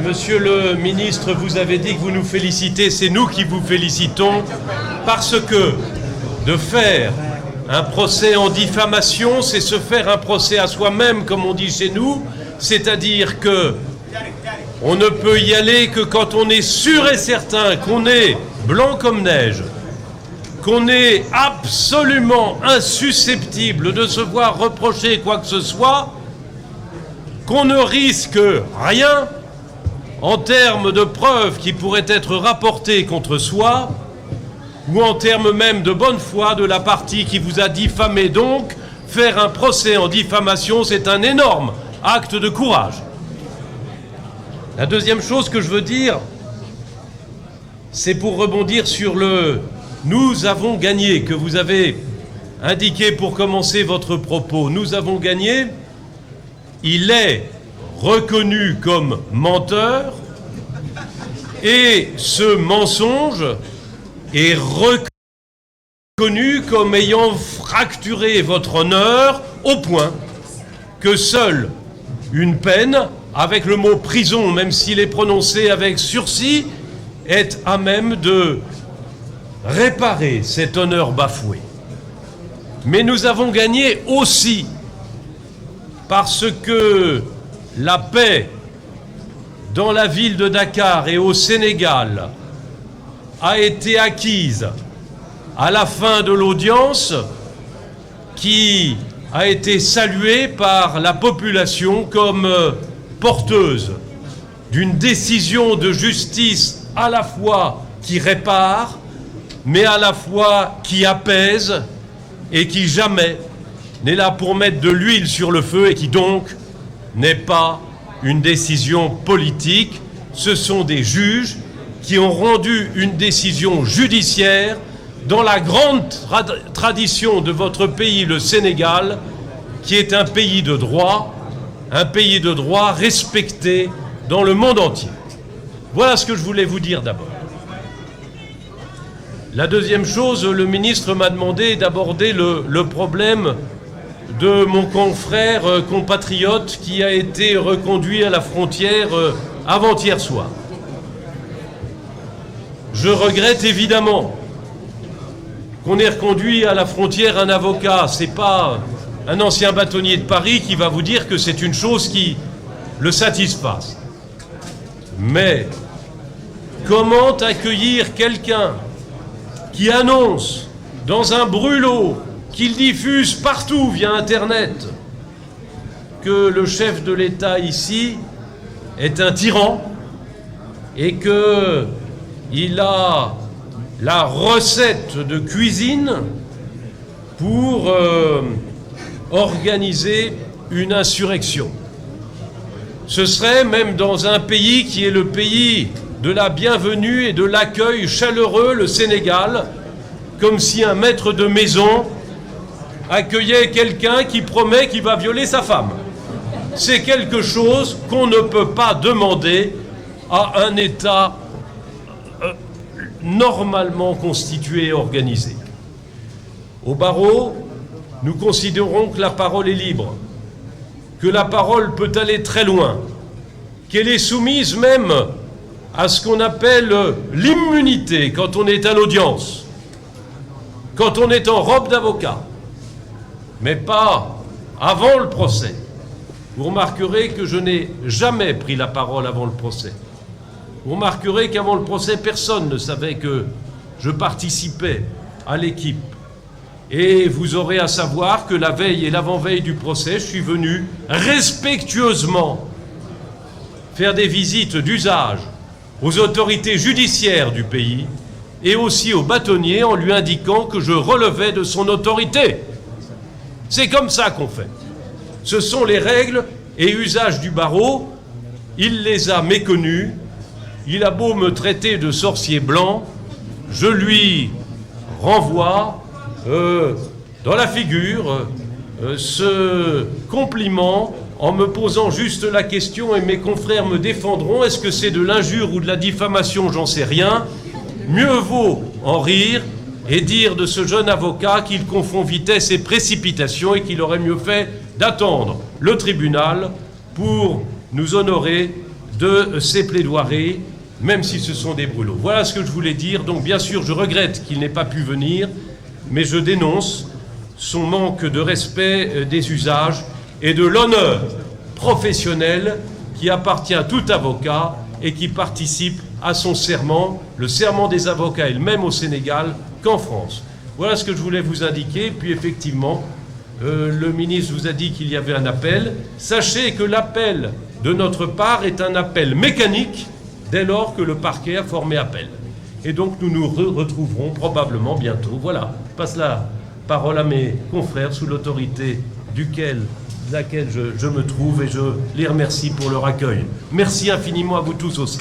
Monsieur le ministre, vous avez dit que vous nous félicitez, c'est nous qui vous félicitons, parce que de faire un procès en diffamation, c'est se faire un procès à soi-même, comme on dit chez nous, c'est-à-dire que on ne peut y aller que quand on est sûr et certain qu'on est blanc comme neige, qu'on est absolument insusceptible de se voir reprocher quoi que ce soit, qu'on ne risque rien en termes de preuves qui pourraient être rapportées contre soi, ou en termes même de bonne foi de la partie qui vous a diffamé. Donc, faire un procès en diffamation, c'est un énorme acte de courage. La deuxième chose que je veux dire, c'est pour rebondir sur le « nous avons gagné » que vous avez indiqué pour commencer votre propos. Nous avons gagné. Il est reconnu comme menteur et ce mensonge est reconnu comme ayant fracturé votre honneur au point que seule une peine, avec le mot prison, même s'il est prononcé avec sursis, est à même de réparer cet honneur bafoué. Mais nous avons gagné aussi parce que la paix dans la ville de Dakar et au Sénégal a été acquise à la fin de l'audience qui a été saluée par la population comme porteuse d'une décision de justice à la fois qui répare, mais à la fois qui apaise et qui jamais n'est là pour mettre de l'huile sur le feu et qui donc n'est pas une décision politique. Ce sont des juges qui ont rendu une décision judiciaire dans la grande tradition de votre pays, le Sénégal, qui est un pays de droit respecté dans le monde entier. Voilà ce que je voulais vous dire d'abord. La deuxième chose, le ministre m'a demandé d'aborder le problème de mon confrère compatriote qui a été reconduit à la frontière avant-hier soir. Je regrette évidemment qu'on ait reconduit à la frontière un avocat. C'est pas un ancien bâtonnier de Paris qui va vous dire que c'est une chose qui le satisfasse. Mais comment accueillir quelqu'un qui annonce dans un brûlot qu'il diffuse partout via Internet que le chef de l'État ici est un tyran et qu'il a la recette de cuisine pour organiser une insurrection. Ce serait même dans un pays qui est le pays de la bienvenue et de l'accueil chaleureux, le Sénégal, comme si un maître de maison accueillait quelqu'un qui promet qu'il va violer sa femme. C'est quelque chose qu'on ne peut pas demander à un État normalement constitué et organisé. Au barreau, nous considérons que la parole est libre, que la parole peut aller très loin, qu'elle est soumise même à ce qu'on appelle l'immunité quand on est à l'audience, quand on est en robe d'avocat, mais pas avant le procès. Vous remarquerez que je n'ai jamais pris la parole avant le procès. Vous remarquerez qu'avant le procès, personne ne savait que je participais à l'équipe. Et vous aurez à savoir que la veille et l'avant-veille du procès, je suis venu respectueusement faire des visites d'usage aux autorités judiciaires du pays et aussi au bâtonnier en lui indiquant que je relevais de son autorité. C'est comme ça qu'on fait. Ce sont les règles et usages du barreau. Il les a méconnus. Il a beau me traiter de sorcier blanc, je lui renvoie dans la figure ce compliment en me posant juste la question, et mes confrères me défendront, est-ce que c'est de l'injure ou de la diffamation, j'en sais rien. Mieux vaut en rire et dire de ce jeune avocat qu'il confond vitesse et précipitation et qu'il aurait mieux fait d'attendre le tribunal pour nous honorer de ces plaidoiries, même si ce sont des brûlots. Voilà ce que je voulais dire. Donc bien sûr, je regrette qu'il n'ait pas pu venir, mais je dénonce son manque de respect des usages et de l'honneur professionnel qui appartient à tout avocat et qui participe à son serment. Le serment des avocats est le même au Sénégal qu'en France. Voilà ce que je voulais vous indiquer. Puis effectivement, le ministre vous a dit qu'il y avait un appel. Sachez que l'appel de notre part est un appel mécanique dès lors que le parquet a formé appel. Et donc nous nous retrouverons probablement bientôt. Voilà, je passe la parole à mes confrères sous l'autorité de laquelle je me trouve et je les remercie pour leur accueil. Merci infiniment à vous tous aussi.